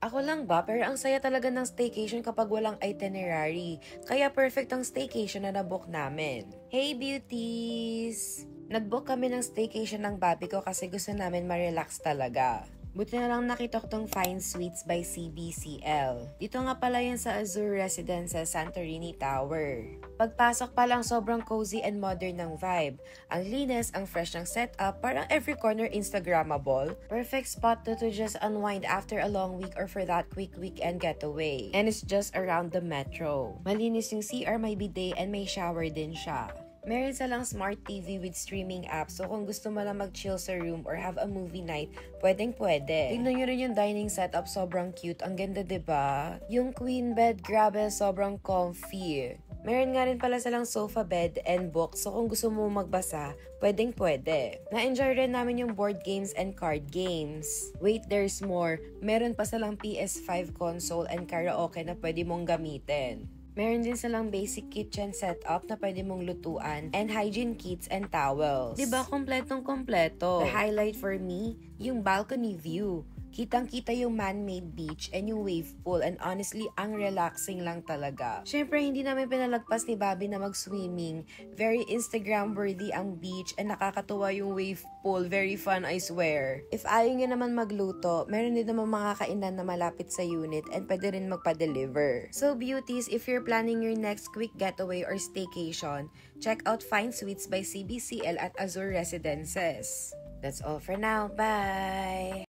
Ako lang ba? Pero ang saya talaga ng staycation kapag walang itinerary. Kaya perfect ang staycation na nabook namin. Hey beauties! Nagbook kami ng staycation ng baby ko kasi gusto namin ma-relax talaga. Buti na lang nakita ko tong Fine Suites by CBCL. Dito nga pala yan sa Azure Residences Santorini Tower. Pagpasok pa lang sobrang cozy and modern ng vibe. Ang linis, ang fresh ng setup, parang every corner Instagrammable. Perfect spot to just unwind after a long week or for that quick weekend getaway. And it's just around the metro. Malinis yung CR, may bidet, and may shower din siya. Meron silang smart TV with streaming apps, so kung gusto mo lang mag-chill sa room or have a movie night, pwedeng-pwede. Tignan nyo rin yung dining setup, sobrang cute. Ang ganda, diba? Yung queen bed, grabe, sobrang comfy. Meron nga rin pala silang sofa bed and book, so kung gusto mo magbasa, pwedeng-pwede. Na-enjoy rin namin yung board games and card games. Wait, there's more. Meron pa silang PS5 console and karaoke na pwede mong gamitin. Meron din silang basic kitchen setup na pwede mong lutuan and hygiene kits and towels. Diba kompletong-kompleto? The highlight for me, yung balcony view. Kitang-kita yung man-made beach and yung wave pool and honestly, ang relaxing lang talaga. Syempre, hindi namin pinalagpas ni Bobby na mag-swimming. Very Instagram-worthy ang beach and nakakatuwa yung wave pool. Very fun, I swear. If ayaw nyo naman magluto, meron din naman mga kainan na malapit sa unit and pwede rin magpa-deliver. So beauties, if you're planning your next quick getaway or staycation, check out Fine Suites by CBCL at Azure Residences. That's all for now. Bye!